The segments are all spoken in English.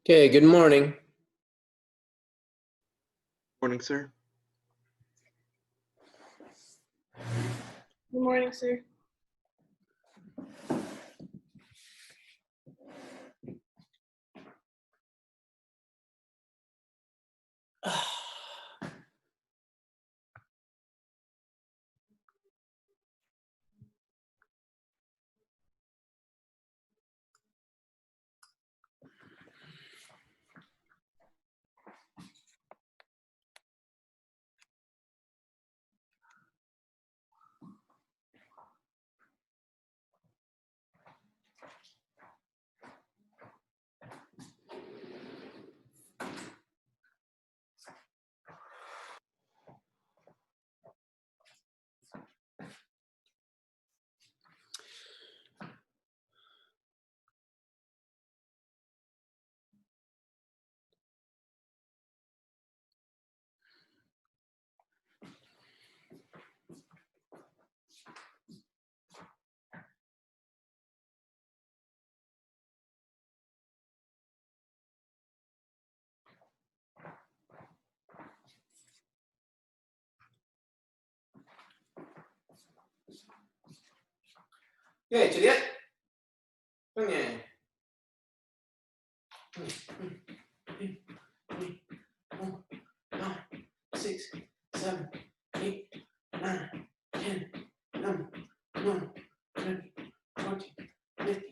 Okay, good morning. Morning, sir. Good morning, sir. Okay, Juliet. Okay. 6, 7, 8, 9, 10, 11, 12, 13, 14, 15,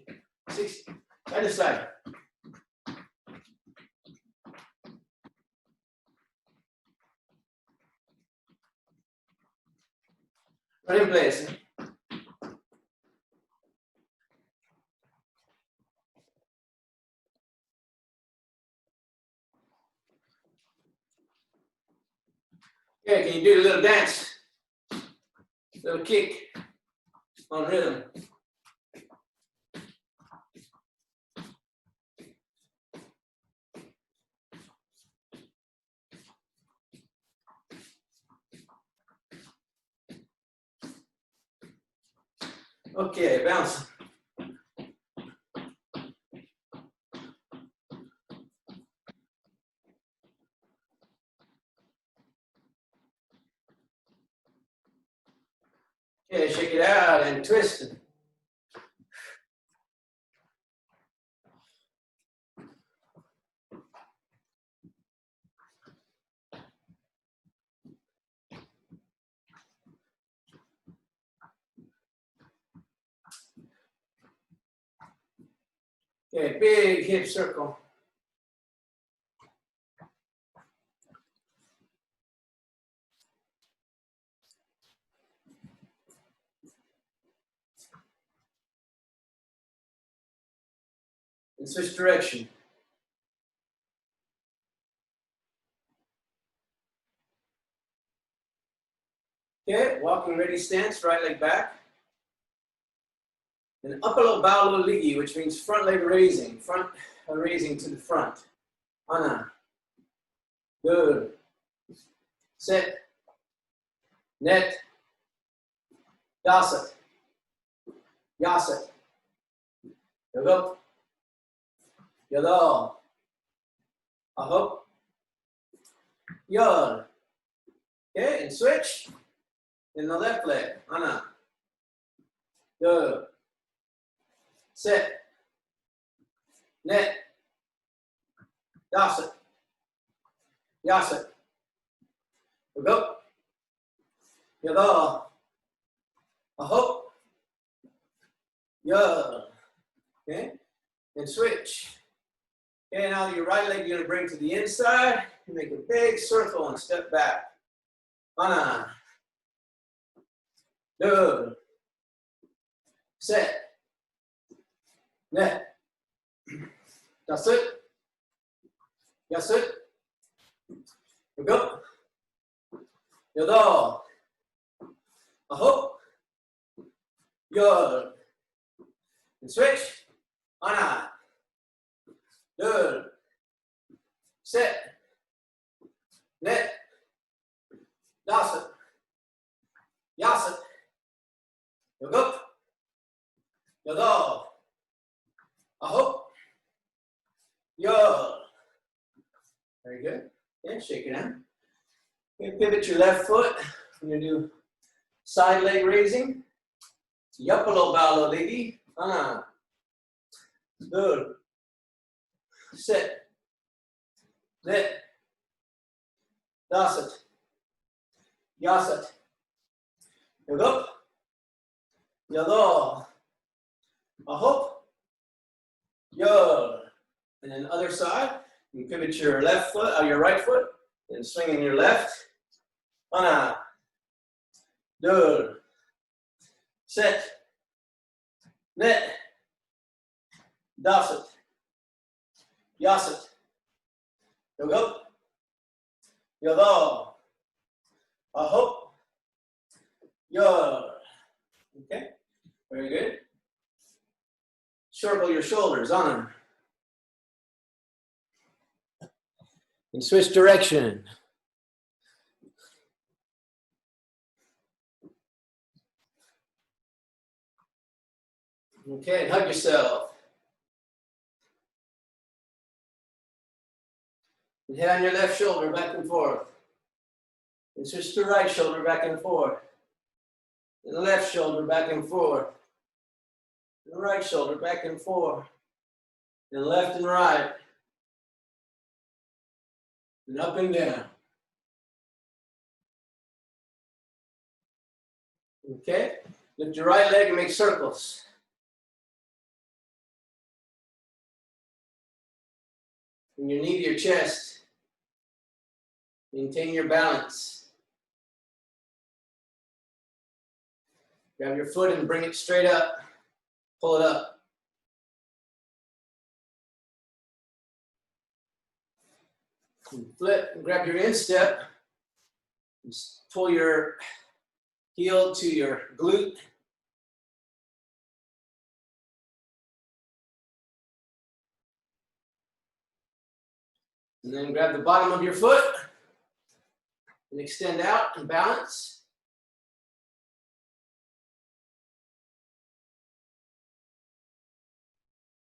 16. Side to side. Right in place. Okay, can you do a little dance? Little kick on rhythm. Okay, bounce. Okay, shake it out and twist it. Okay, big hip circle. And switch direction. Okay, walking ready stance, right leg back. And upper low bow low ligi, which means front leg raising, raising to the front. Ana. Good. Set. Net. Yasat. Yasat. Yogo. Yodo. Aho. Yod. Okay, and switch. In the left leg. Ana. Good. Set. Net. Yasat. Yasat. Yogo. Yodo. Aho. Yod. Okay, and switch. Okay, now your right leg you're going to bring to the inside. You make a big circle and step back. Ana. Good. Set. Net. That's it. That's it. Go. Yodo. Aho. Yod. And switch. Ana. Good. Set. Net. Yasat. Yasat. Yogo. Yodo. Aho. Yod. Very good. Yeah, shake it out. Okay, pivot your left foot. We're going to do side leg raising. Yapalo balo legi. Good. Sit. Lit. Dasat. Yasat. Yogup. Yado. Ahop. Yod. And then other side. You pivot your left foot, your right foot, and swing in your left. Ana. Good. Sit. Lit. Dasat. Yasat. Yogup. Yado. Ahop. Yod. Okay. Very good. Circle your shoulders on them. And switch direction. Okay, and hug yourself. And head on your left shoulder back and forth. And switch to right shoulder back and forth. And left shoulder back and forth. And right shoulder back and forth. And left and right. And up and down. Okay? Lift your right leg and make circles. From your knee to your chest. Maintain your balance. Grab your foot and bring it straight up. Pull it up. And flip and grab your instep. Just pull your heel to your glute. And then grab the bottom of your foot and extend out and balance.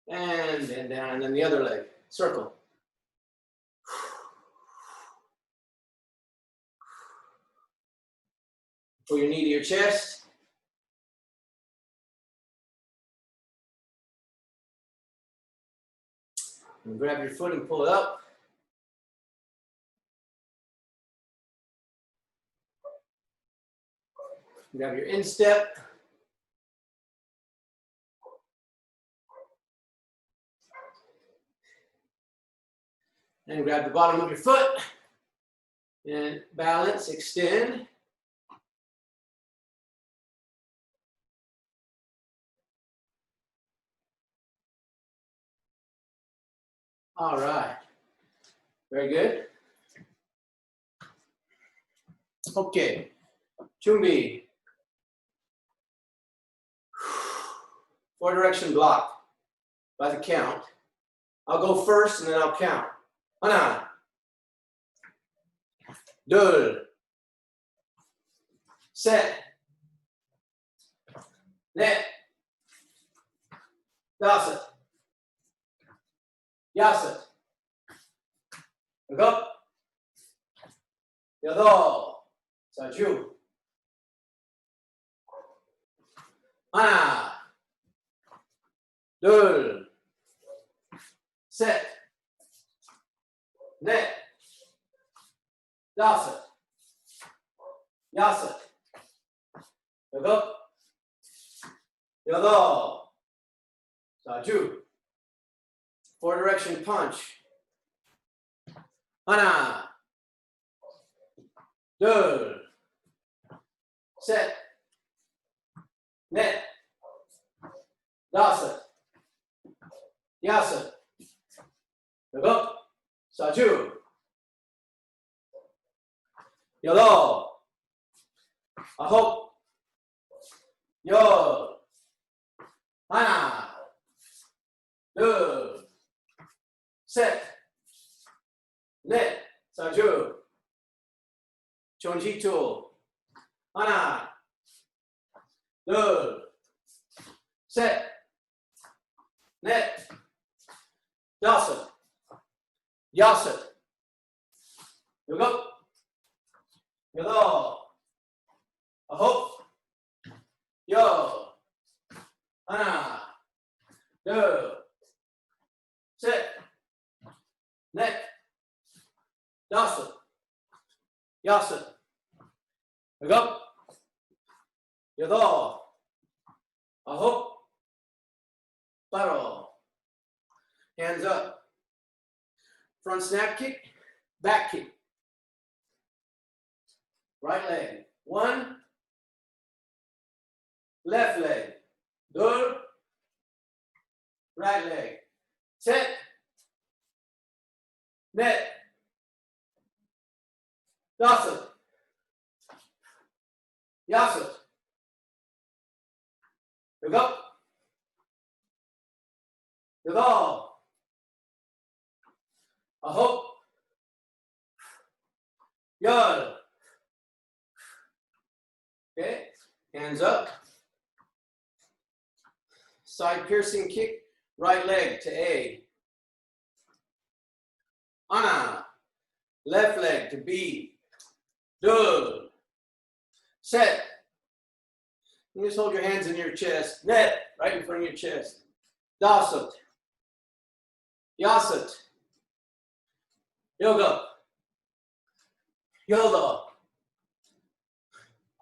And then down, and then the other leg, circle. Pull your knee to your chest. And grab your foot and pull it up. Grab your instep. And grab the bottom of your foot. And balance, extend. All right. Very good. Okay. Chumbi. 4 direction block by the count. I'll go first and then I'll count. Hana. Dul. Set. Net. Dasat. Yasat. Go. Yado. Saju. Hana. Dul. Set. Net. Dasat. Yasat. Go. Yado. Saju. 4 direction punch. Hana. Dul. Set. Net. Dasat. Yasat. Go. Saju. Yado. Ahop. Yod. Hana. Dul. Set. Net. Saju. Chonjito. Hana. Dul. Set. Net. Dasat. Yasat. Yogo. Yodo. A hop. Yo. Ana. Do. Sit. Neck. Dasa. Yasa. Yogo. Yodo. A hop. Baro. Hands up. Front snap kick, back kick. Right leg. One. Left leg. Deux. Right leg. Set. Net. Dasa. Yasa. Yogo. Yodo. A hop. Yod. Okay, hands up. Side piercing kick, right leg to A. Ana. Left leg to B. Do. Set. You just hold your hands in your chest. Net, right in front of your chest. Dasat. Yasat. Yoga. Yoda.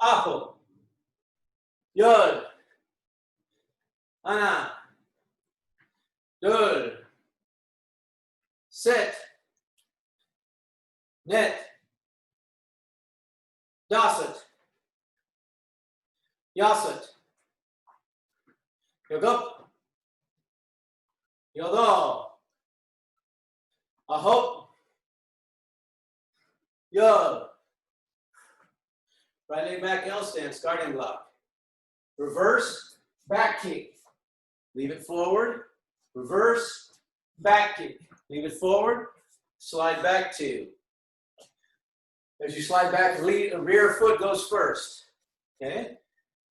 Aho. Yod. Ana. Dul. Set. Net. Dasat. Yasat. Yoga. Yodo. Ahop. Yod. Right leg back L stand, starting block. Reverse, back kick. Leave it forward. Reverse, back kick. Leave it forward. Slide back two. As you slide back, the rear foot goes first. Okay?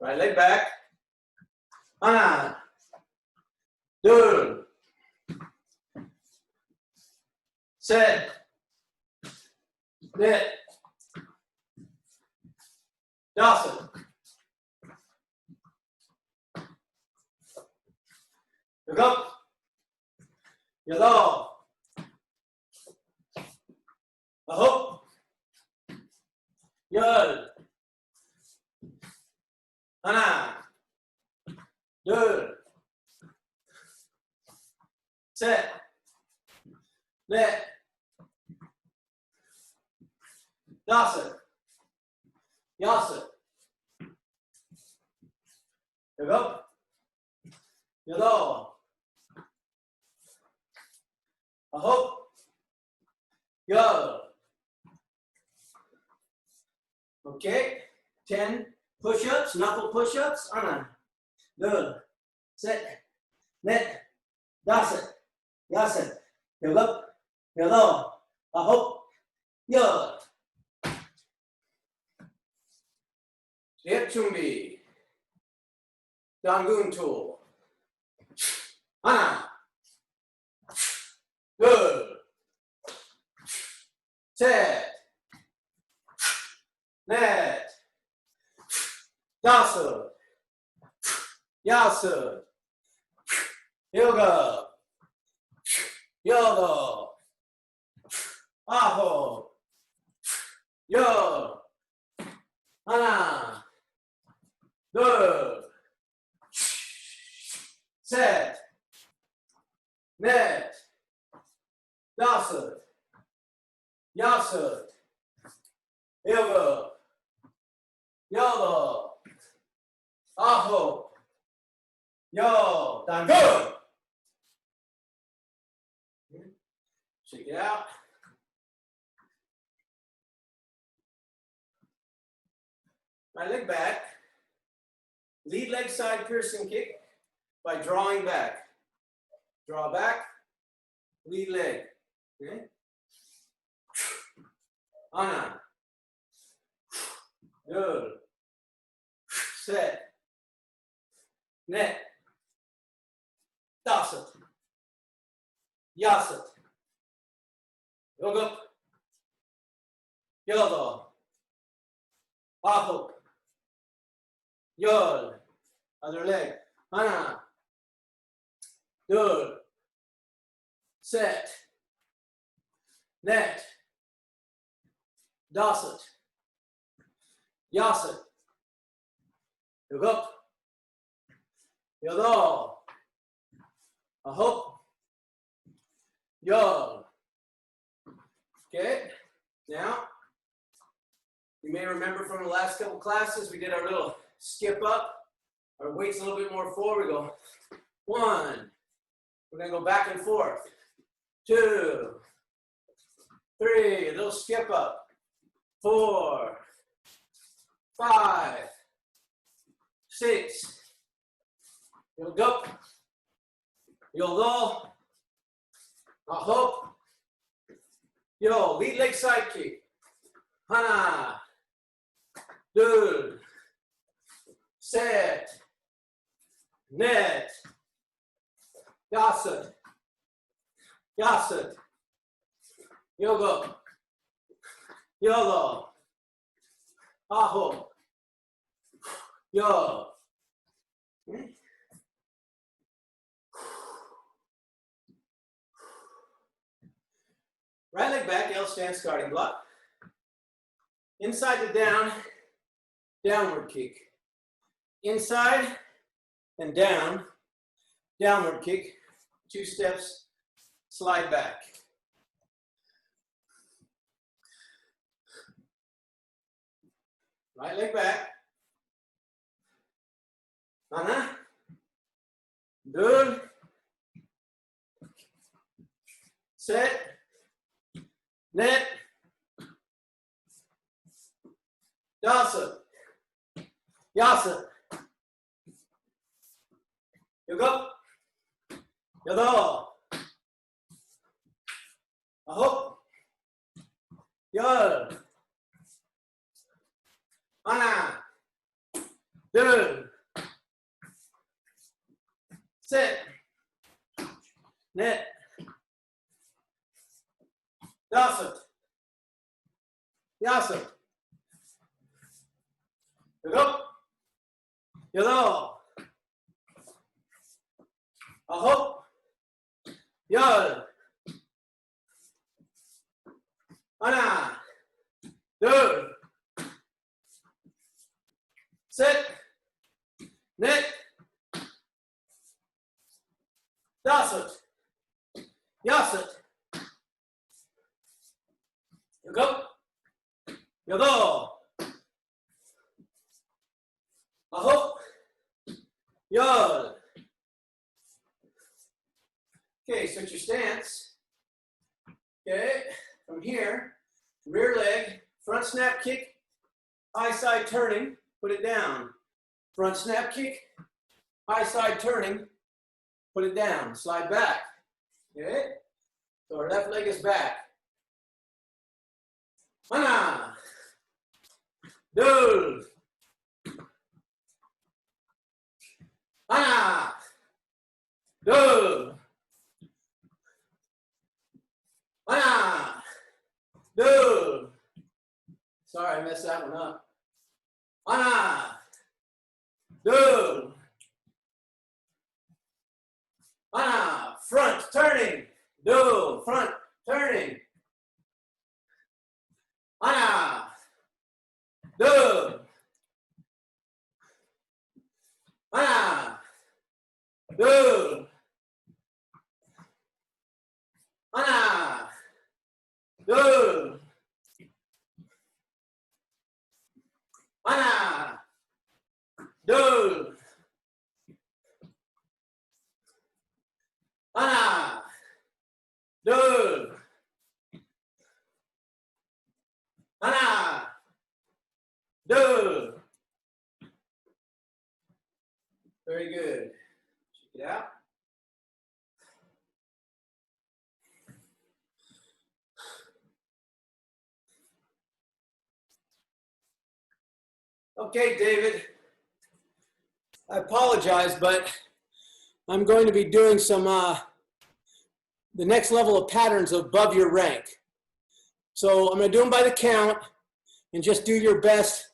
Right leg back. Ana. Do. Set. Net. Dasa. Yogo. Yodo. Ahop. Yod. Ana. Do. Set. Net. Dasa. Yasa. Yogo. Yodo. Ahop. Yo. Okay. 10 push-ups, knuckle push-ups. Ana. Do. Set. Net. Dasa. Yasa. Yogo. Yodo. Ahop. Yo. Hip chumbi. Dangun tool. Ana. Good. Set. Net. Dasa. Yasa. Yoga. Yodo. Aho. Yo. Ana. Do. Set. Net. Dasa. Yasa. Yoga. Yodo. Aho. Yo. Done. Good. Shake it out. Right leg back. Lead leg side piercing kick by drawing back. Draw back. Lead leg. Okay. Ana. Good. Set. Net. Dasat. Yasat. Yoga. Yodo. Aho. Yod. Other leg. Hana. Dul. Set. Net. Dasat. Yasat. Yogup. Yodo. Ahop. Yod. Okay. Now, you may remember from the last couple classes, we did our little skip up. Our weight's a little bit more forward. We go 1. We're going to go back and forth. 2, 3, a little skip up. 4, 5, 6. You'll go. You'll go. A hook. Yo, lead leg side kick. Hana. Dul. Set. Net. Yasat. Yasat. Yoga. Yoga. Aho. Yo. Right leg back, L stance starting block. Inside to down, downward kick. Inside and down, downward kick. 2 steps, slide back. Right leg back. Ana. Dul. Set. Net. Yasa. Yasa. Yogo. Yodo. Ahop. Yod. Ana. Dul. Set. Net. Yasat. Yasat. Yogo. Yodo. Ahop. Yod. Ana. Dul. Set. Net. Dasat. Yasat. Yogo. Yodo. Ahop. Yod. Okay, switch your stance. Okay, from here, rear leg, front snap kick, high side turning, put it down. Front snap kick, high side turning, put it down, slide back. Okay, so our left leg is back. Hana. Dul. Hana. Dul. Hana. Dul. Sorry, I messed that one up. Hana. Dul. Hana. Front turning. Dul. Front turning. Hana. Dul. Hana. Dul. Hana. Dul. Hana. Dul. Hana. Dul. Hana. Dul. Very good. Check it out. Okay, David. I apologize, but I'm going to be doing some, the next level of patterns above your rank. So I'm going to do them by the count. and just do your best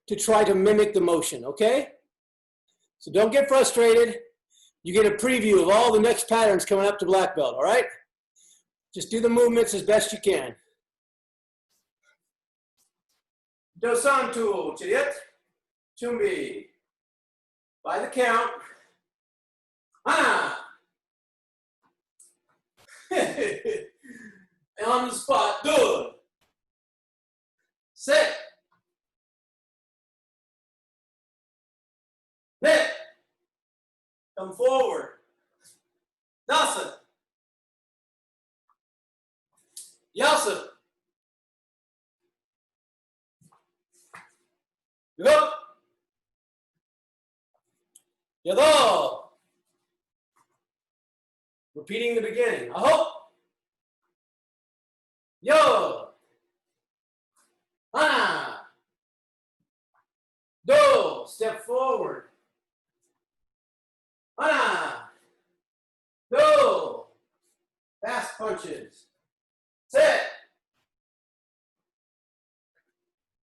to try to mimic the motion, okay? So don't get frustrated. You get a preview of all the next patterns coming up to black belt, all right? Just do the movements as best you can. Dosantu, Chiriat, Chumbi. By the count. Hana. And on the spot, do. Sit. Net. Come forward. Nasa. Yasa. Look. Yado. Repeating the beginning. Aho. Yo. Hana. Do. Step forward. Hana. Do. Fast punches. Sit.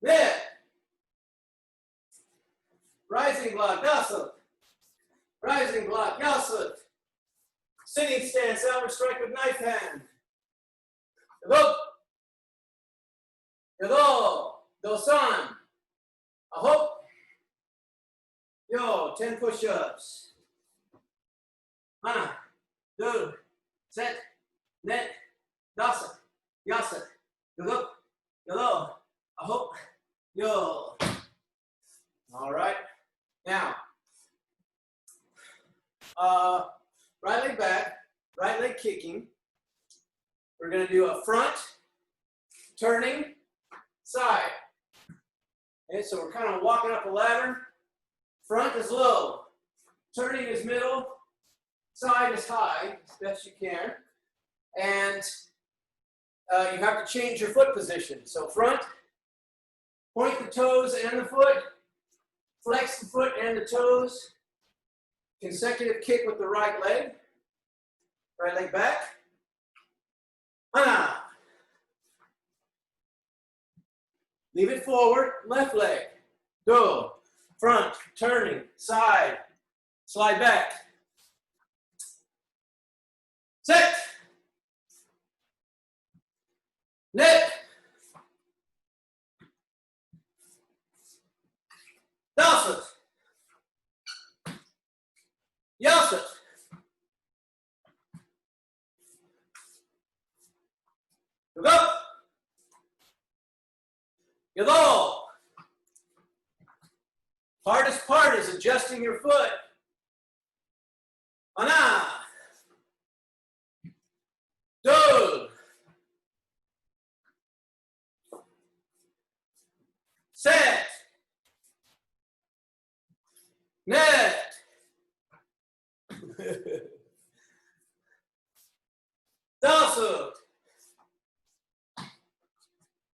Net. Rising block, yasut. Rising block, yasut. Sitting stance, outward strike with knife hand. Yado. Yado. Dosan. Aho. Yo, 10 push-ups. Hana. Do. Set. Net. Dasa. Yasa. Yado. Yado. Aho. Yo. All right. Now, right leg back, right leg kicking. We're going to do a front, turning, side. Okay, so we're kind of walking up a ladder. Front is low, turning is middle, side is high, as best you can. And you have to change your foot position. So front, point the toes and the foot. Flex the foot and the toes. Consecutive kick with the right leg. Right leg back. Hana. Leave it forward. Left leg. Do. Front. Turning. Side. Slide back. Set. Net. Dasut. Yasut. Go. Yado. Hardest part is adjusting your foot. Hana. Do. Set. Net. Dasut.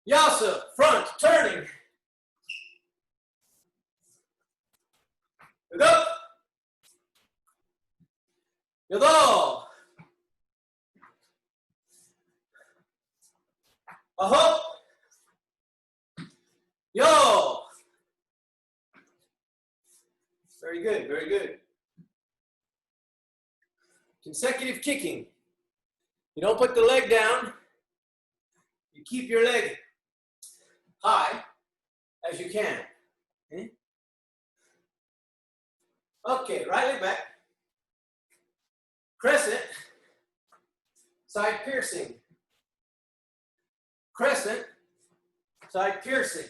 Yasa. Front. Turning. Go. Yado. Aho. Yo. Very good, very good. Consecutive kicking. You don't put the leg down. You keep your leg high as you can. Okay, okay, right leg back. Crescent. Side piercing. Crescent. Side piercing.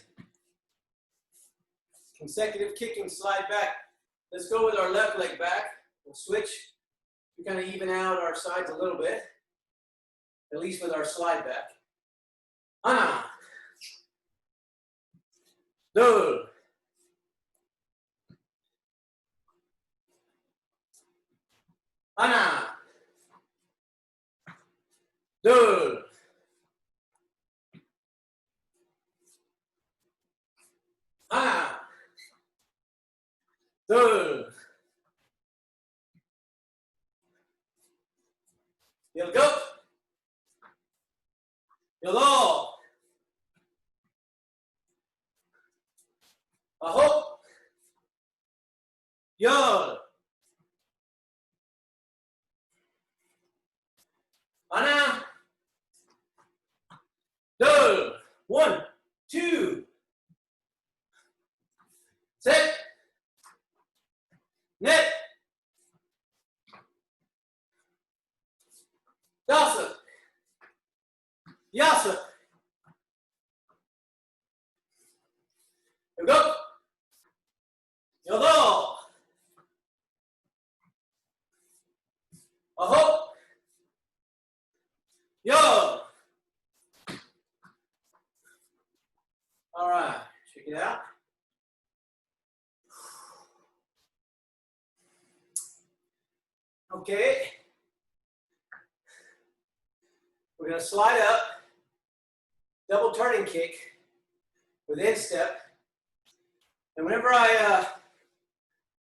Consecutive kicking, slide back. Let's go with our left leg back. We'll switch to kind of even out our sides a little bit, at least with our slide back. Hana. Do. Hana. Do. Hana. Do. You'll go. You'll all. Ahop. Yod. Ana. Dol. 1, 2. Set. Net. Dasa. Yasa. Here we go. Yodo. Ahop. Yo. All right, check it out. Okay. We're going to slide up, double turning kick with instep. And whenever I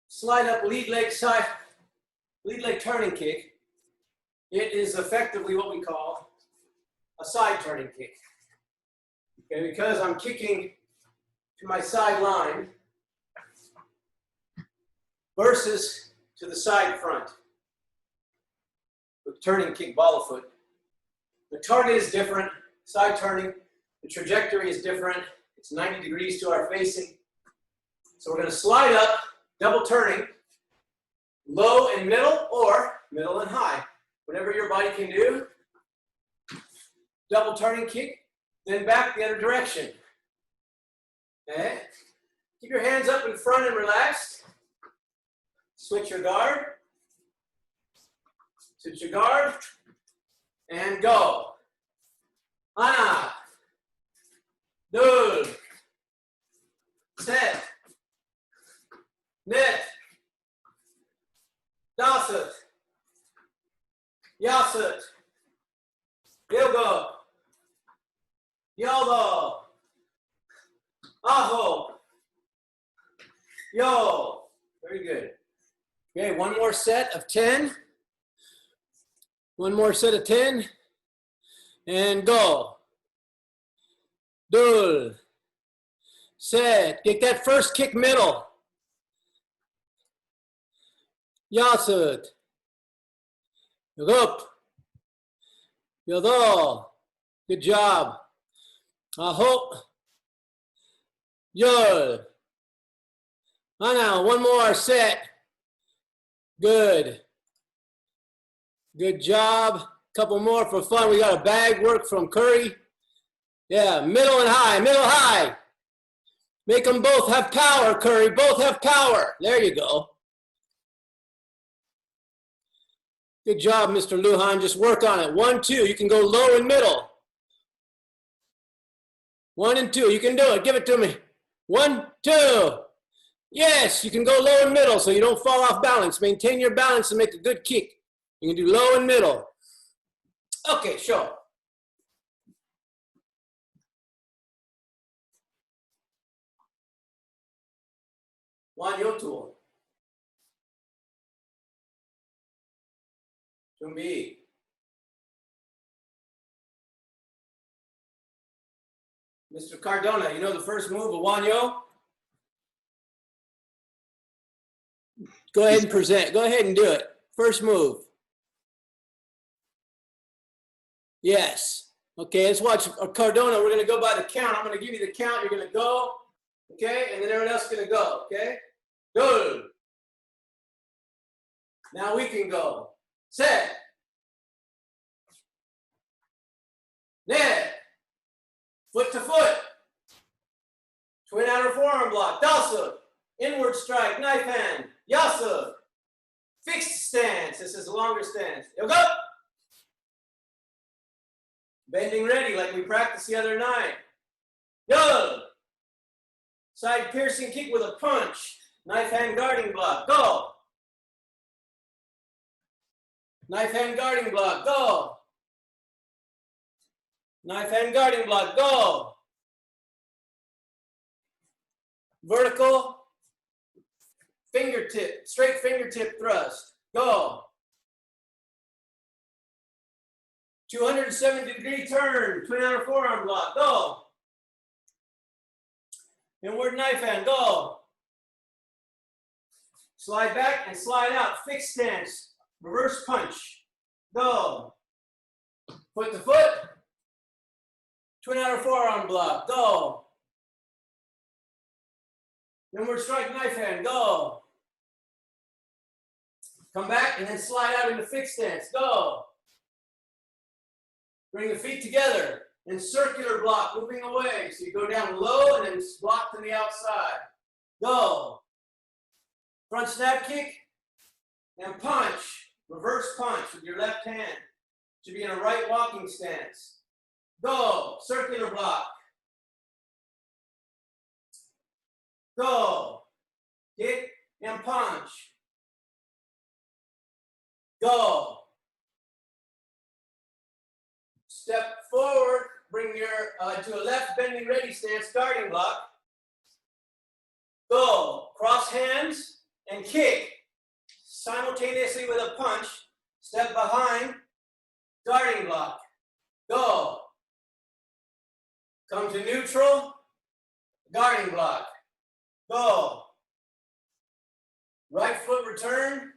slide up lead leg turning kick, it is effectively what we call a side turning kick. Okay, because I'm kicking to my side line versus to the side front with turning kick ball of foot. The target is different, side turning, the trajectory is different. It's 90 degrees to our facing. So we're going to slide up, double turning, low and middle or middle and high. Whatever your body can do. Double turning kick, then back the other direction. Okay? Keep your hands up in front and relaxed. Switch your guard. Switch your guard. And go. Ana. Dul. Set. Net. Dasat. Yasat. Yogo. Yodo. Aho. Yo. Very good. Okay, one more set of 10. One more set of 10. And go. Dul. Set. Get that first kick middle. Yasut. Yogup. Yodo. Good job. Ahop. Yod. Now, one more set. Good. Good job. Couple more for fun. We got a bag work from Curry. Yeah, middle and high, middle high. Make them both have power, Curry. Both have power. There you go. Good job, Mr. Lujan. Just work on it. 1, 2. You can go low and middle. 1 and 2. You can do it. Give it to me. 1, 2. Yes, you can go low and middle so you don't fall off balance. Maintain your balance and make a good kick. You can do low and middle. Okay, show. One, your tool. Jumbi. Mr. Cardona, you know the first move of Wanyo? Go ahead and present. Go ahead and do it. First move. Yes. Okay, let's watch Cardona. We're going to go by the count. I'm going to give you the count. You're going to go. Okay, and then everyone else is going to go. Okay? Good. Now we can go. Set. Net. Foot to foot. Twin outer forearm block. Dalsa. Inward strike. Knife hand. Yasa. Fixed stance. This is a longer stance. Yo, go. Bending ready like we practiced the other night. Yo. Side piercing kick with a punch. Knife hand guarding block. Go. Knife hand guarding block. Go. Knife hand guarding block. Go. Vertical. Fingertip. Straight fingertip thrust. Go. 270-degree turn. Twin outer forearm block. Go. Inward knife hand, go. Slide back and slide out, fixed stance, reverse punch, go. Foot to foot, twin outer forearm block, go. Inward strike knife hand, go. Come back and then slide out into fixed stance, go. Bring the feet together in circular block, moving away. So you go down low and then block to the outside. Go. Front snap kick and punch. Reverse punch with your left hand. Should be in a right walking stance. Go. Circular block. Go. Kick and punch. Go. Step forward, bring your to a left bending ready stance, guarding block. Go, cross hands and kick. Simultaneously with a punch, step behind, guarding block. Go. Come to neutral, guarding block. Go. Right foot return,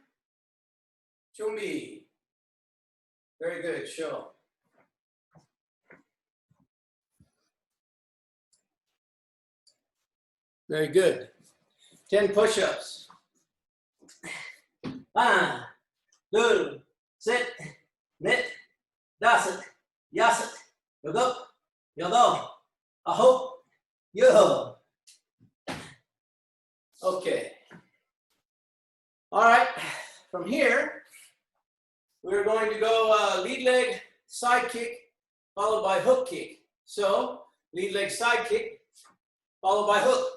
chumbi. Very good, show. Very good. 10 push-ups. 1, 2, sit, knit, dasit, yasit, yogo, yodo, aho, yo. Okay. All right. From here, we're going to go lead leg, side kick, followed by hook kick. So, lead leg, side kick, followed by hook.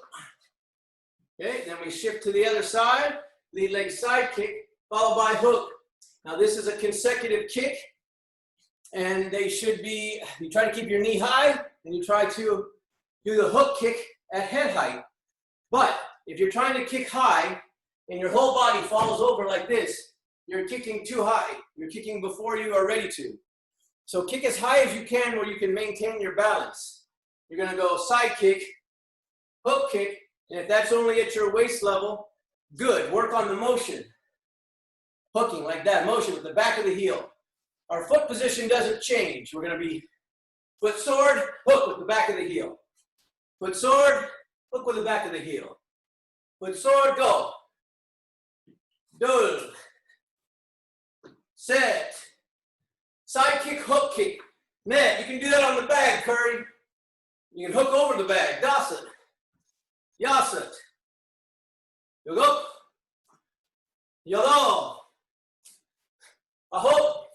Okay, then we shift to the other side, lead leg side kick, followed by hook. Now this is a consecutive kick, and they should be, you try to keep your knee high, and you try to do the hook kick at head height. But if you're trying to kick high, and your whole body falls over like this, you're kicking too high. You're kicking before you are ready to. So kick as high as you can where you can maintain your balance. You're gonna go side kick, hook kick, and if that's only at your waist level, good, work on the motion. Hooking like that, motion with the back of the heel. Our foot position doesn't change. We're gonna be foot sword, hook with the back of the heel. Foot sword, hook with the back of the heel. Foot sword, go. Dul. Set. Side kick, hook kick. Net, you can do that on the bag, Curry. You can hook over the bag, Dasit. Yasit. Yogo. Yodo. Aho.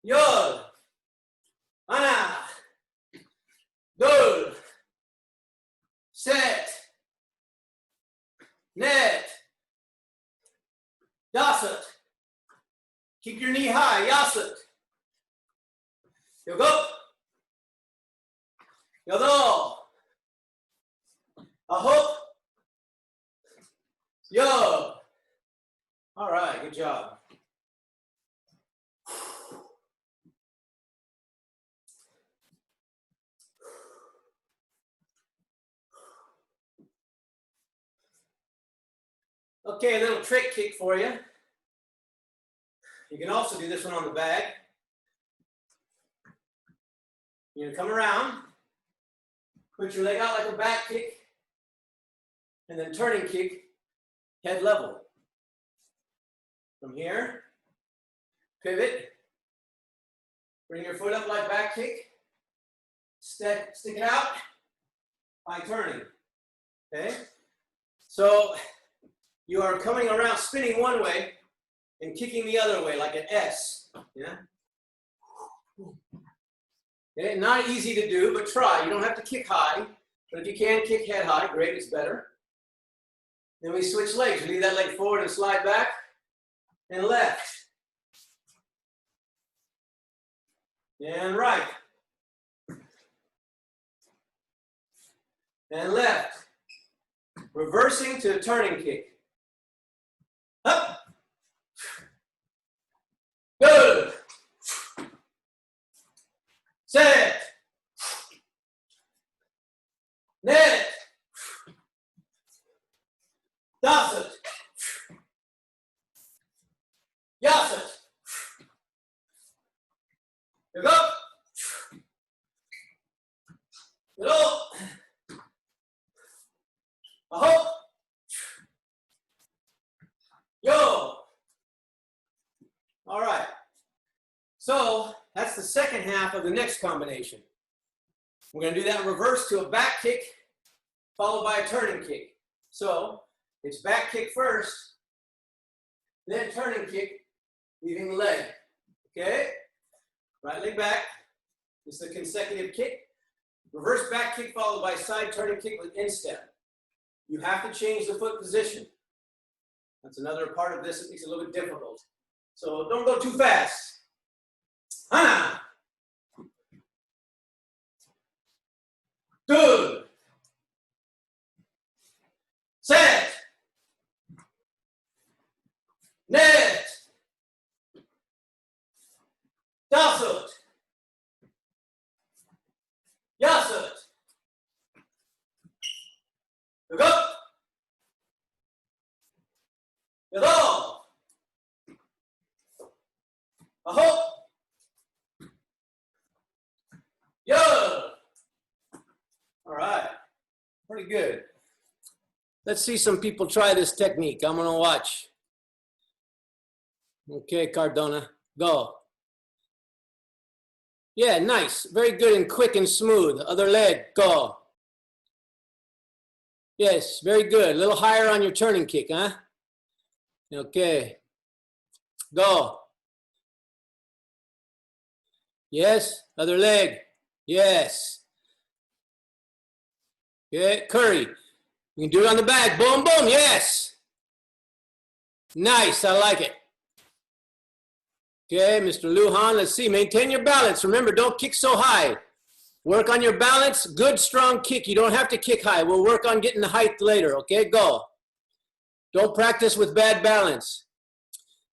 Yod. Ana. Dul. Set. Net. Yasit. Keep your knee high. Yasit. Yogo. Yodo. Aho. Yo. All right, good job. Okay, a little trick kick for you. You can also do this one on the bag. You're gonna come around, put your leg out like a back kick, and then turning kick, head level. From here, pivot, bring your foot up like back kick, stick it out, high turning, okay? So you are coming around, spinning one way, and kicking the other way like an S, yeah? Okay, not easy to do, but try. You don't have to kick high, but if you can kick head high, great, it's better. Then we switch legs. We lead that leg forward and slide back, and left. And right. And left. Reversing to a turning kick. Up. Good. Set. Net. Dasut. Yasut. You go. Hello. Aho. Yo. All right. So that's the second half of the next combination. We're going to do that in reverse to a back kick, followed by a turning kick. So it's back kick first, then turning kick, leaving the leg. Okay? Right leg back. This is the consecutive kick. Reverse back kick followed by side turning kick with instep. You have to change the foot position. That's another part of this that makes it a little bit difficult. So don't go too fast. Hana. Good. Set. Net. Dasut. Yasut. Look up. Yado. Aho. Yo. All right. Pretty good. Let's see some people try this technique. I'm going to watch. Okay, Cardona, go. Yeah, nice. Very good and quick and smooth. Other leg, go. Yes, very good. A little higher on your turning kick, huh? Okay. Go. Yes, other leg. Yes. Okay, curry. You can do it on the back. Boom, boom, yes. Nice, I like it. Okay, Mr. Lujan, let's see. Maintain your balance. Remember, don't kick so high. Work on your balance. Good, strong kick. You don't have to kick high. We'll work on getting the height later, okay? Go. Don't practice with bad balance.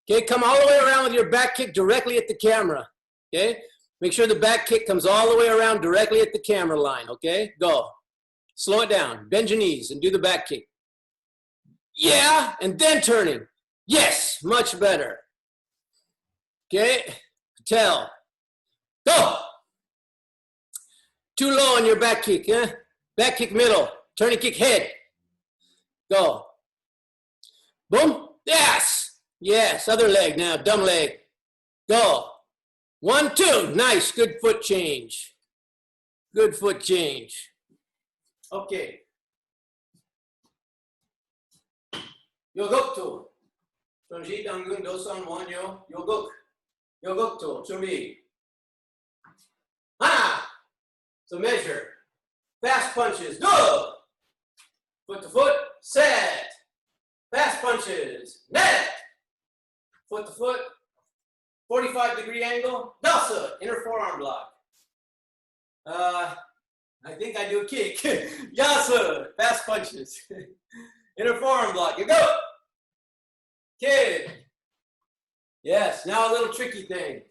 Okay, come all the way around with your back kick directly at the camera, okay? Make sure the back kick comes all the way around directly at the camera line, okay? Go. Slow it down. Bend your knees and do the back kick. Yeah, and then turning. Yes, much better. Okay, Patel. Go. Too low on your back kick, huh? Back kick middle. Turning kick head. Go. Boom. Yes. Yes, other leg now, dumb leg. Go. 1, 2. Nice, good foot change. Good foot change. Okay. Yogokto. Chonji dangun dosan wanyo. Yogok. Yogokto. Chumbi. Hana. So measure. Fast punches. Good. Foot to foot. Set. Fast punches. Net. Foot to foot. 45-degree angle. Dasa. Inner forearm block. I think I do a kick. Yasa. Fast punches. Inner forearm block. You go. Kid. Yes. Now a little tricky thing.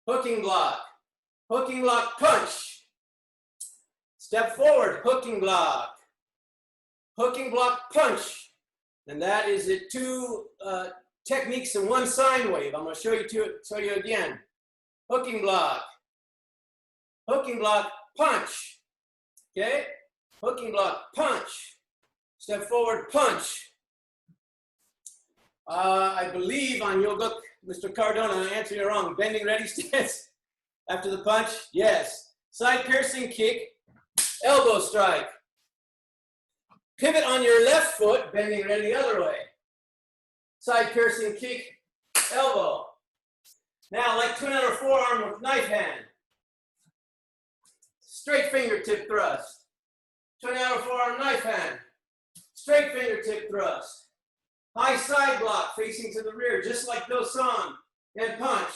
Hooking block. Hooking block punch. Step forward. Hooking block. Hooking block punch. And that is it. Two techniques in one sine wave. I'm going to show you again. Hooking block. Hooking block punch. Okay? Hooking block punch. Step forward punch. I believe on Yoguk, Mr. Cardona, I answered you wrong. Bending ready stance after the punch. Yes. Side piercing kick. Elbow strike. Pivot on your left foot, bending ready the other way. Side piercing kick, elbow. Now, like twin outer forearm with knife hand. Straight fingertip thrust. Twin outer forearm, knife hand. Straight fingertip thrust. High side block facing to the rear, just like Dosan, and punch.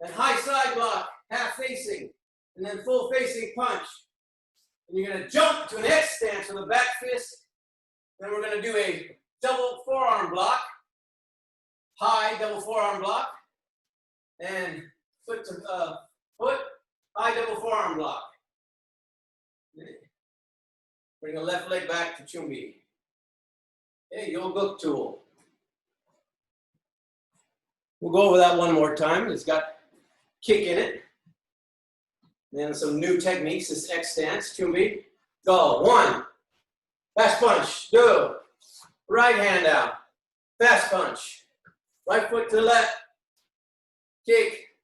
Then high side block, half facing, and then full facing punch. And you're going to jump to an X stance with a back fist. Then we're going to do a double forearm block, high double forearm block, and foot to foot, high double forearm block. Bring the left leg back to Chumbi. Okay, yoga tool. We'll go over that one more time. It's got kick in it. Then some new techniques, this X stance, Chumbi. Go, 1, fast punch, 2, right hand out, fast punch, right foot to the left, kick,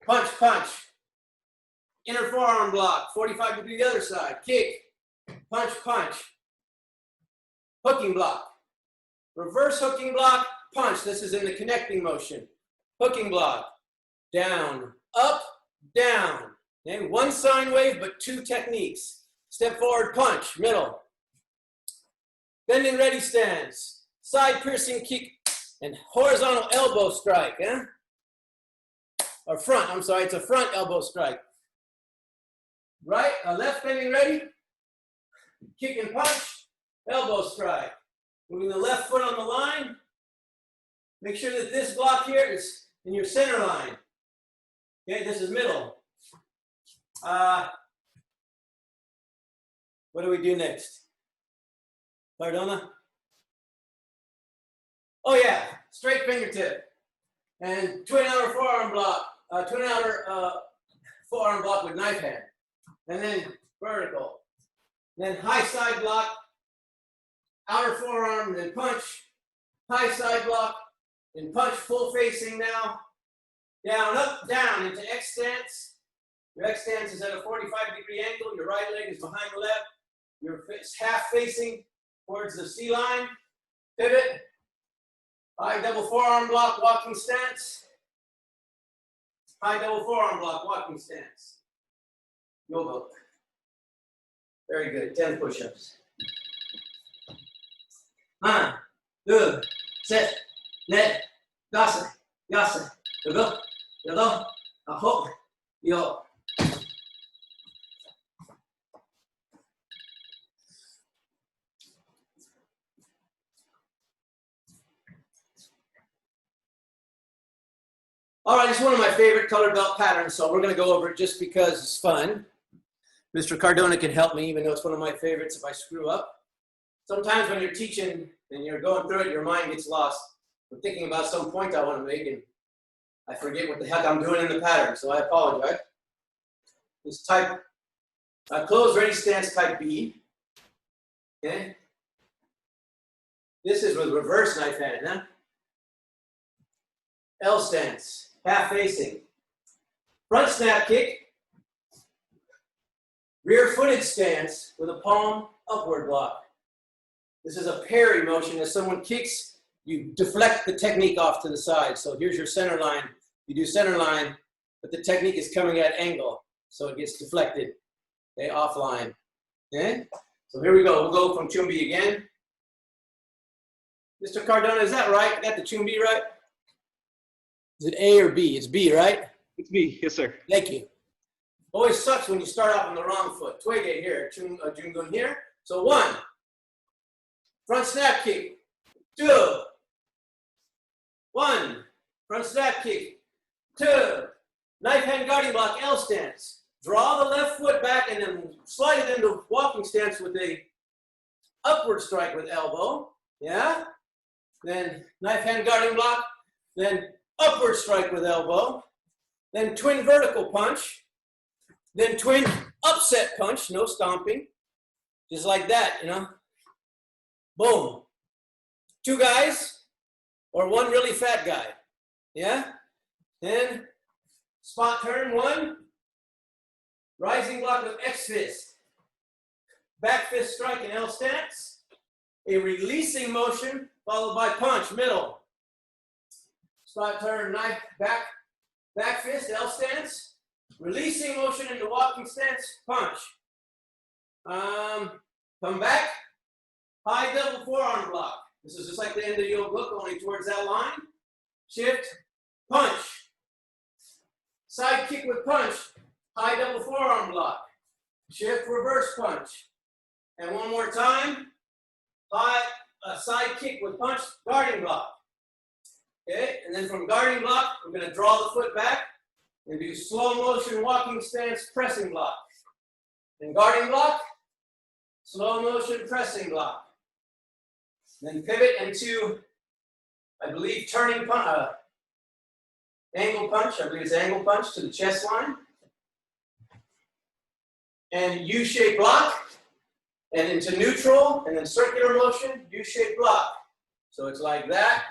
punch, punch, inner forearm block, 45 degree the other side, kick, punch, punch, hooking block, reverse hooking block, punch, this is in the connecting motion, hooking block, down, up, down. Okay, one sine wave, but 2 techniques. Step forward, punch, middle. Bending ready stance. Side piercing kick and horizontal elbow strike. Or front, I'm sorry, it's a front elbow strike. Right, left bending ready. Kick and punch, elbow strike. Moving the left foot on the line. Make sure that this block here is in your center line. Okay, this is middle. What do we do next? Cardona? Oh yeah, straight fingertip. And twin outer forearm block, twin outer forearm block with knife hand. And then vertical. Then high side block, outer forearm, then punch. High side block, then punch, full facing now. Down, up, down into X stance. Your X stance is at a 45 degree angle. Your right leg is behind the left. You're half facing towards the C line. Pivot. High double forearm block, walking stance. High double forearm block, walking stance. Yoga. Very good. 10 push-ups. 1, 2, 7, 8, 9, 10, 11, 12, 13, 14. All right, it's one of my favorite color belt patterns, so we're going to go over it just because it's fun. Mr. Cardona can help me, even though it's one of my favorites if I screw up. Sometimes when you're teaching and you're going through it, your mind gets lost. I'm thinking about some point I want to make, and I forget what the heck I'm doing in the pattern, so I apologize. This type, closed ready stance type B. Okay. This is with reverse knife hand, huh? L stance. Half facing. Front snap kick. Rear footed stance with a palm upward block. This is a parry motion. As someone kicks, you deflect the technique off to the side. So here's your center line. You do center line, but the technique is coming at angle. So it gets deflected. Okay, offline. Okay? So here we go. We'll go from Chumbi again. Mr. Cardona, is that right? I got the Chumbi right? Is it A or B? It's B, right? It's B, yes, sir. Thank you. Always sucks when you start off on the wrong foot. Twege here, Jungun here. So 1, front snap kick. 2, 1, front snap kick. 2, knife hand guarding block, L stance. Draw the left foot back and then slide it into walking stance with a upward strike with elbow. Yeah? Then knife hand guarding block. Then upward strike with elbow, then twin vertical punch, then twin upset punch, no stomping, just like that, you know. Boom. 2 guys or 1 really fat guy, yeah? Then spot turn 1, rising block with X fist, back fist strike in L stance, a releasing motion followed by punch, middle. Spot turn, knife, back fist, L stance. Releasing motion into walking stance, punch. Come back, high double forearm block. This is just like the end of your book, only towards that line. Shift, punch. Side kick with punch, high double forearm block. Shift, reverse punch. And one more time, side kick with punch, guarding block. Okay, and then from guarding block, we're going to draw the foot back and do slow motion walking stance pressing block. And guarding block, slow motion pressing block. Then pivot into, I believe, turning punch, angle punch. I believe it's angle punch to the chest line. And U-shaped block, and into neutral, and then circular motion, U-shaped block. So it's like that,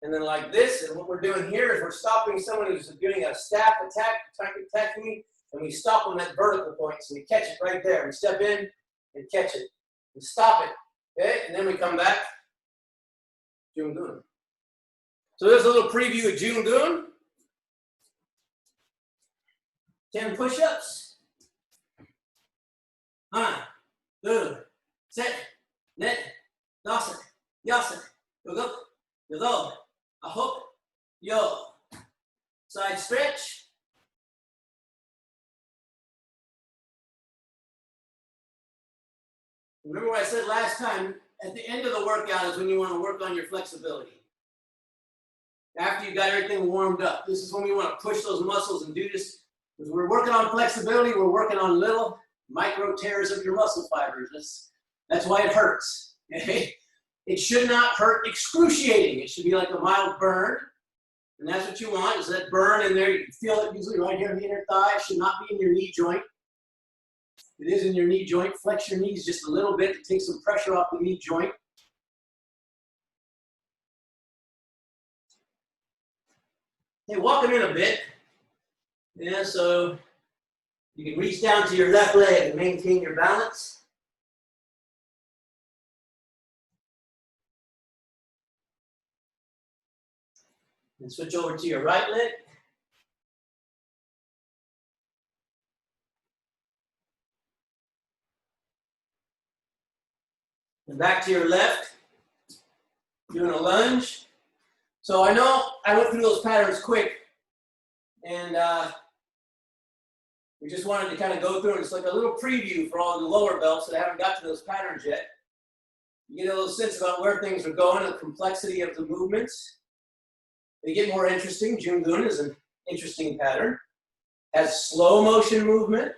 and then like this. And what we're doing here is we're stopping someone who's doing a staff attack, attacking me, and we stop them at vertical points. And we catch it right there. We step in and catch it, and stop it. Okay, and then we come back. Jung-gun. So there's a little preview of Jung-gun. 10 push-ups. 1, 2, 3, 4, 5, 6, 7, 8, 9, 10. Side stretch. Remember what I said last time, at the end of the workout is when you want to work on your flexibility. After you got everything warmed up, this is when we want to push those muscles and do this. Because we're working on flexibility, we're working on little micro tears of your muscle fibers. That's why it hurts. Okay? It should not hurt excruciating. It should be like a mild burn. And that's what you want, is that burn in there. You can feel it usually right here in the inner thigh. It should not be in your knee joint. It is in your knee joint. Flex your knees just a little bit to take some pressure off the knee joint. Okay, walking in a bit. Yeah, so you can reach down to your left leg and maintain your balance. And switch over to your right leg. And back to your left, doing a lunge. So I know I went through those patterns quick, and we just wanted to kind of go through it. It's like a little preview for all the lower belts that haven't got to those patterns yet. You get a little sense about where things are going, the complexity of the movements. They get more interesting. Jung-gun is an interesting pattern. Has slow motion movement.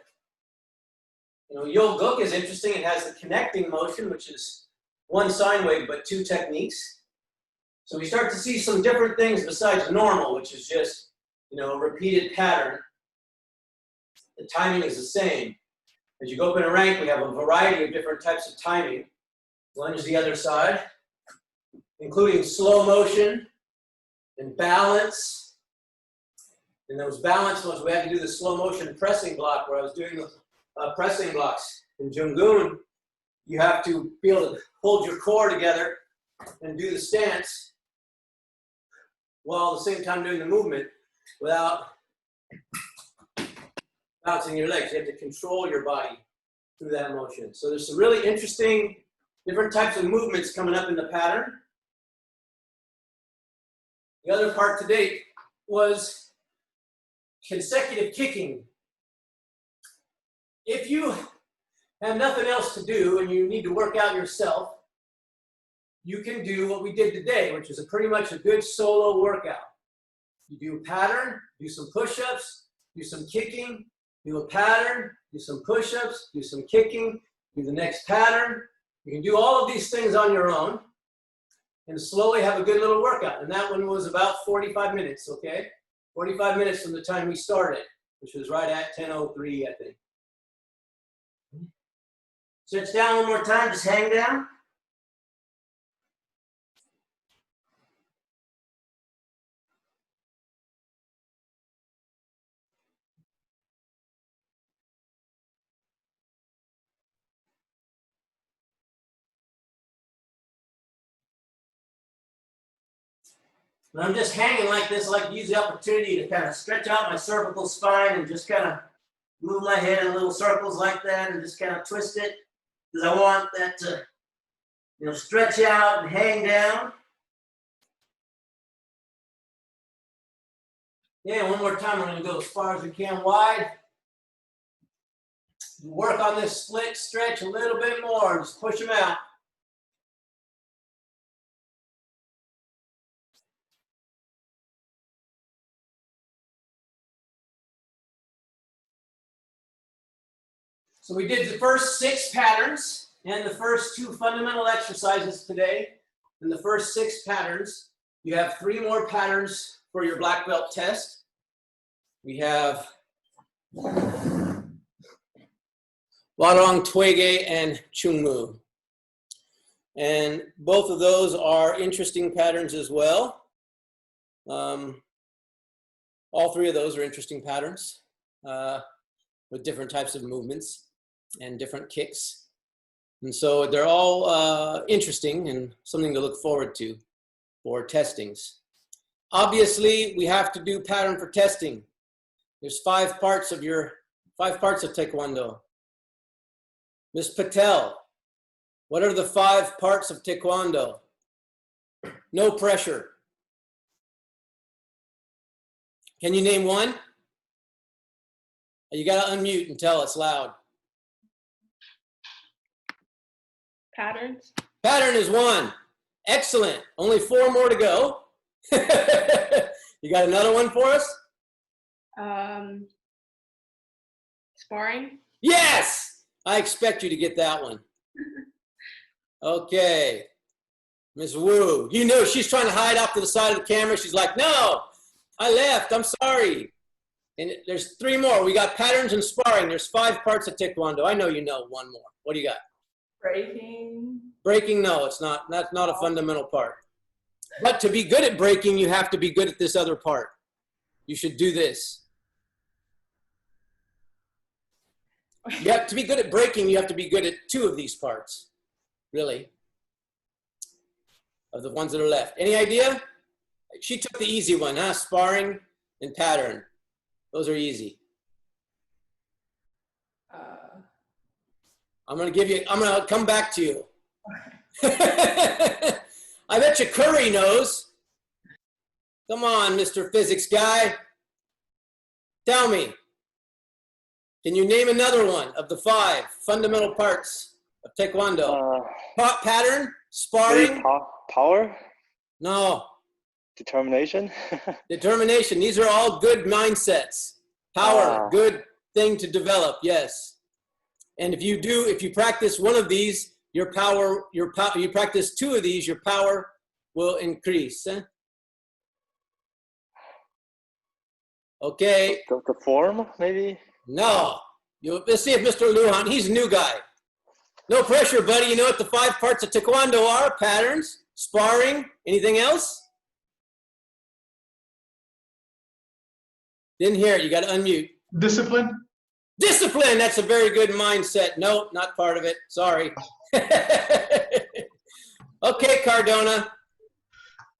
You know, Yo-guk is interesting. It has the connecting motion, which is one sine wave, but 2 techniques. So we start to see some different things besides normal, which is just, you know, a repeated pattern. The timing is the same. As you go up in a rank, we have a variety of different types of timing. Lunge the other side, including slow motion and balance. And those balance ones, we had to do the slow motion pressing block where I was doing the pressing blocks. In Jung-gun, you have to be able to hold your core together and do the stance while at the same time doing the movement without bouncing your legs. You have to control your body through that motion. So there's some really interesting different types of movements coming up in the pattern. The other part today was consecutive kicking. If you have nothing else to do and you need to work out yourself, you can do what we did today, which is pretty much a good solo workout. You do a pattern, do some push-ups, do some kicking, do a pattern, do some push-ups, do some kicking, do the next pattern. You can do all of these things on your own and slowly have a good little workout. And that one was about 45 minutes, okay? 45 minutes from the time we started, which was right at 10:03, I think. Stretch down one more time, just hang down. And I'm just hanging like this. I like to use the opportunity to kind of stretch out my cervical spine and just kind of move my head in little circles like that and just kind of twist it because I want that to, you know, stretch out and hang down. Yeah, one more time. I'm going to go as far as we can wide. Work on this split stretch a little bit more. Just push them out. So we did the first 6 patterns. and the first 2 fundamental exercises today. In the first 6 patterns, you have 3 more patterns for your black belt test. We have Warong Twege and Chungmu. And both of those are interesting patterns as well. All 3 of those are interesting patterns with different types of movements and different kicks. And so they're all interesting and something to look forward to for testings. Obviously, we have to do pattern for testing. There's 5 parts of Taekwondo. Ms. Patel, what are the 5 parts of Taekwondo? No pressure. Can you name one? You got to unmute and tell us loud. Patterns. Pattern is 1. Excellent. Only 4 more to go. You got another one for us? Sparring. Yes! I expect you to get that one. Okay. Ms. Wu, you know she's trying to hide off to the side of the camera. She's like, no, I left. I'm sorry. And there's 3 more. We got patterns and sparring. There's 5 parts of Taekwondo. I know you know one more. What do you got? Breaking. Breaking, no, it's not. That's not a fundamental part. But to be good at breaking, you have to be good at this other part. You should do this. You have to be good at breaking. You have to be good at 2 of these parts, really, of the ones that are left. Any idea? She took the easy one, huh? Sparring and pattern. Those are easy. I'm going to come back to you. I bet you Curry knows. Come on, Mr. Physics guy. Tell me. Can you name another one of the 5 fundamental parts of Taekwondo? Pattern, sparring. Power? No. Determination? Determination. These are all good mindsets. Power, good thing to develop, yes. And if you practice one of these, you practice 2 of these, your power will increase. Okay. The form, maybe? No. Let's see if Mr. Luhan, he's a new guy. No pressure, buddy. You know what the 5 parts of Taekwondo are? Patterns, sparring, anything else? Didn't hear it. You got to unmute. Discipline. Discipline. That's a very good mindset. No, not part of it. Sorry. Okay, Cardona.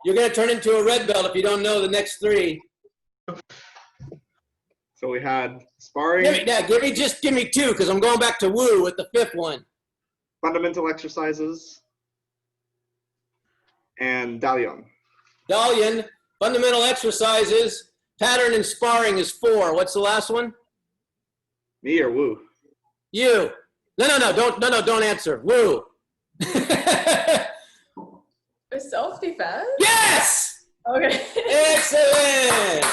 You're going to turn into a red belt if you don't know the next 3. So we had sparring. Give me 2 because I'm going back to Wu with the 5th one. Fundamental exercises. And Dalian. Dalian, fundamental exercises. Pattern and sparring is 4. What's the last one? Me or Wu? You. No, don't answer. Wu. Self-defense? Yes! Okay. Excellent.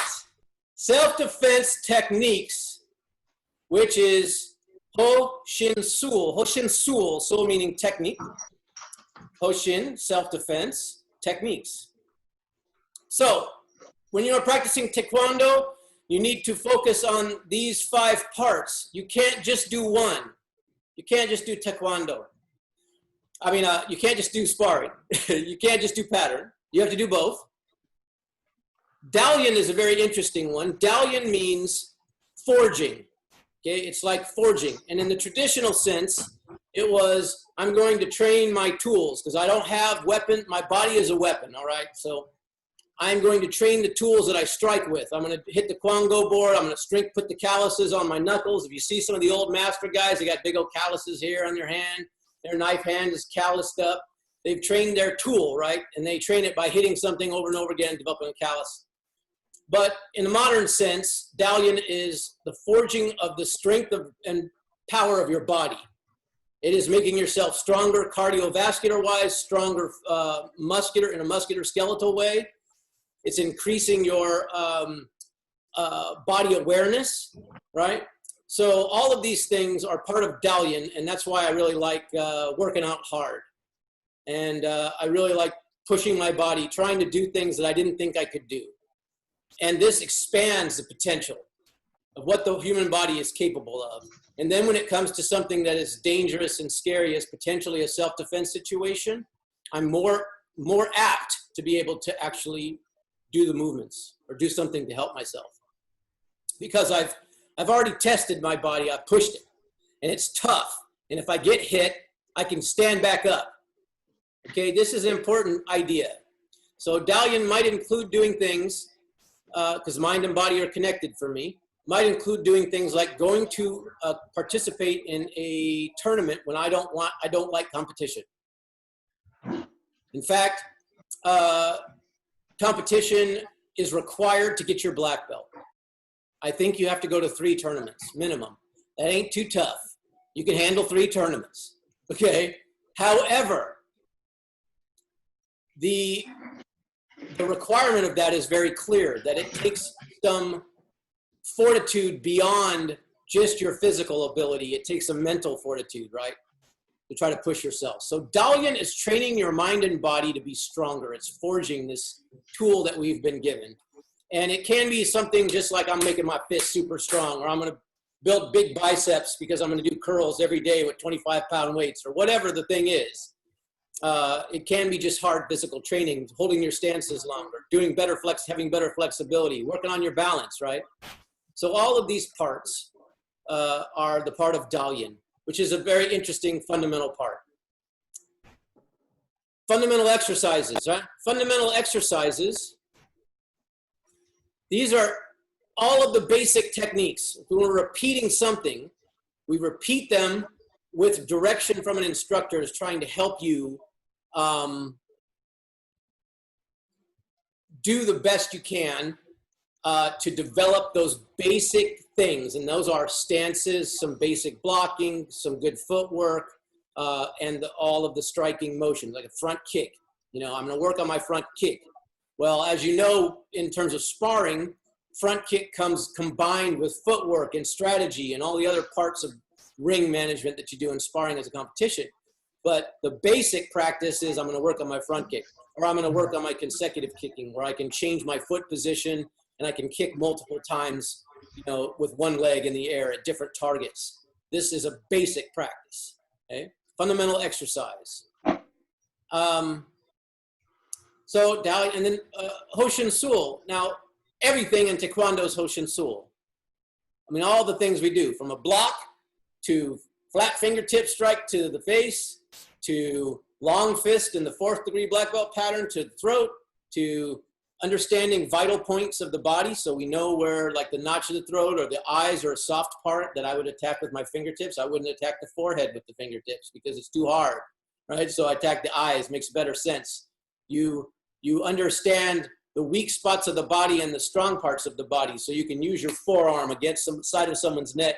Self-defense techniques, which is Ho Shin Sul. Ho Shin Sul, Sul meaning technique. Ho Shin, self-defense techniques. So, when you're practicing Taekwondo, you need to focus on these 5 parts. You can't just do one. You can't just do Taekwondo. I mean, you can't just do sparring. You can't just do pattern. You have to do both. Dalian is a very interesting one. Dalian means forging. Okay, it's like forging. And in the traditional sense, it was, I'm going to train my tools because I don't have weapon. My body is a weapon, all right? So I'm going to train the tools that I strike with. I'm going to hit the Kwang-Do board. I'm going to put the calluses on my knuckles. If you see some of the old master guys, they got big old calluses here on their hand. Their knife hand is calloused up. They've trained their tool, right? And they train it by hitting something over and over again, developing a callus. But in the modern sense, Dalian is the forging of the strength and power of your body. It is making yourself stronger cardiovascular-wise, stronger in a muscular skeletal way. It's increasing your body awareness, right? So all of these things are part of Dalian, and that's why I really like working out hard. And I really like pushing my body, trying to do things that I didn't think I could do. And this expands the potential of what the human body is capable of. And then when it comes to something that is dangerous and scary as potentially a self-defense situation, I'm more apt to be able to actually do the movements or do something to help myself. Because I've already tested my body, I've pushed it, and it's tough. And if I get hit, I can stand back up. Okay, this is an important idea. So Dalian might include doing things, because mind and body are connected for me, might include doing things like going to participate in a tournament when I don't like competition. In fact, competition is required to get your black belt. I think you have to go to 3 tournaments, minimum. That ain't too tough. You can handle 3 tournaments, okay? However, the requirement of that is very clear, that it takes some fortitude beyond just your physical ability. It takes some mental fortitude, right? To try to push yourself. So Dalian is training your mind and body to be stronger. It's forging this tool that we've been given. And it can be something just like I'm making my fist super strong, or I'm going to build big biceps because I'm going to do curls every day with 25-pound weights, or whatever the thing is. It can be just hard physical training, holding your stances longer, doing better having better flexibility, working on your balance, right? So all of these parts are the part of Dalian, which is a very interesting fundamental part. Fundamental exercises, right? Fundamental exercises. These are all of the basic techniques. If we're repeating something, we repeat them with direction from an instructor is trying to help you do the best you can to develop those basic things. And those are stances, some basic blocking, some good footwork, and all of the striking motions, like a front kick. You know, I'm going to work on my front kick. Well, as you know, in terms of sparring, front kick comes combined with footwork and strategy and all the other parts of ring management that you do in sparring as a competition. But the basic practice is I'm going to work on my front kick, or I'm going to work on my consecutive kicking, where I can change my foot position and I can kick multiple times, you know, with one leg in the air at different targets. This is a basic practice, okay? Fundamental exercise. So Dalian, and then Hoshin Sul. Now, everything in Taekwondo is Hoshin Sul. I mean, all the things we do, from a block to flat fingertip strike to the face, to long fist in the 4th degree black belt pattern, to the throat, to understanding vital points of the body. So we know where, like, the notch of the throat or the eyes are a soft part that I would attack with my fingertips. I wouldn't attack the forehead with the fingertips because it's too hard, right? So I attack the eyes, makes better sense. You understand the weak spots of the body and the strong parts of the body. So you can use your forearm against some side of someone's neck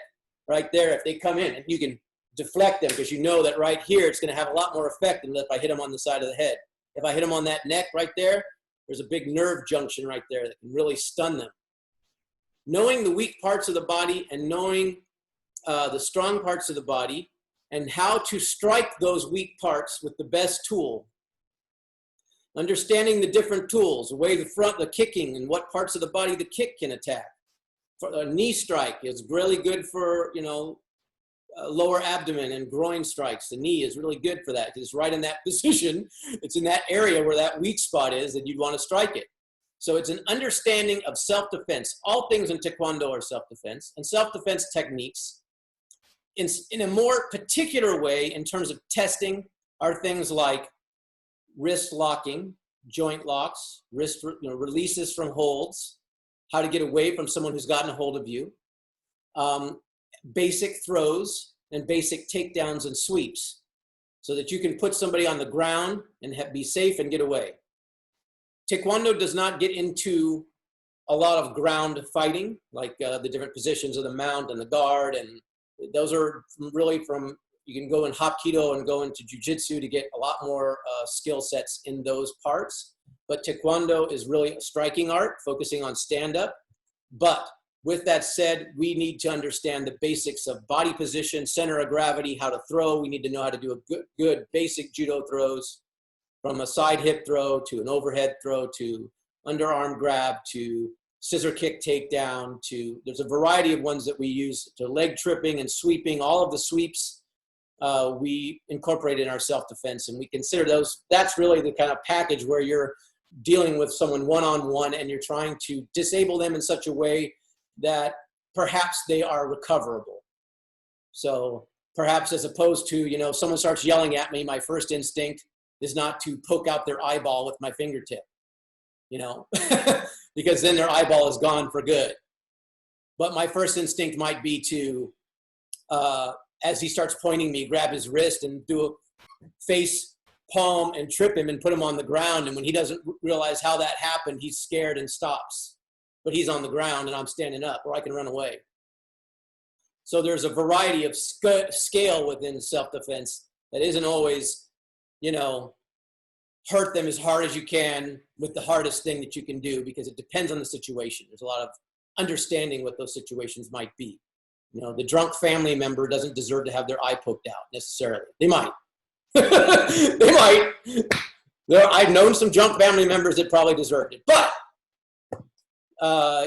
right there if they come in, and you can deflect them because you know that right here it's going to have a lot more effect than if I hit them on the side of the head. If I hit them on that neck right there, there's a big nerve junction right there that can really stun them. Knowing the weak parts of the body and knowing the strong parts of the body and how to strike those weak parts with the best tool. Understanding the different tools, the way the kicking and what parts of the body the kick can attack. For a knee strike is really good for, you know, lower abdomen and groin strikes. The knee is really good for that because it's right in that position. It's in that area where that weak spot is that you'd want to strike it. So it's an understanding of self-defense. All things in Taekwondo are self-defense, and self-defense techniques in a more particular way in terms of testing are things like wrist locking, joint locks, wrist releases from holds, how to get away from someone who's gotten a hold of you, basic throws and basic takedowns and sweeps so that you can put somebody on the ground and be safe and get away. Taekwondo does not get into a lot of ground fighting, like the different positions of the mount and the guard, and those are really from, you can go in Hapkido and go into Jiu-Jitsu to get a lot more skill sets in those parts. But Taekwondo is really a striking art, focusing on stand-up. But with that said, we need to understand the basics of body position, center of gravity, how to throw. We need to know how to do a good basic judo throws, from a side hip throw to an overhead throw to underarm grab to scissor kick takedown to, there's a variety of ones that we use, to leg tripping and sweeping. All of the sweeps we incorporate in our self-defense, and we consider those, that's really the kind of package where you're dealing with someone one-on-one and you're trying to disable them in such a way that perhaps they are recoverable. So perhaps, as opposed to, you know, someone starts yelling at me, my first instinct is not to poke out their eyeball with my fingertip, you know, because then their eyeball is gone for good. But my first instinct might be to, as he starts pointing me, grab his wrist and do a face palm and trip him and put him on the ground. And when he doesn't realize how that happened, he's scared and stops. But he's on the ground and I'm standing up, or I can run away. So there's a variety of scale within self-defense that isn't always, you know, hurt them as hard as you can with the hardest thing that you can do, because it depends on the situation. There's a lot of understanding what those situations might be. You know, the drunk family member doesn't deserve to have their eye poked out necessarily. They might. They might. I've known some drunk family members that probably deserved it. But,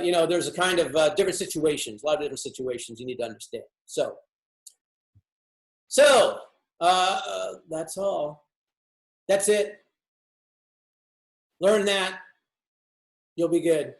you know, there's a kind of different situations, a lot of different situations you need to understand. So that's all. That's it. Learn that. You'll be good.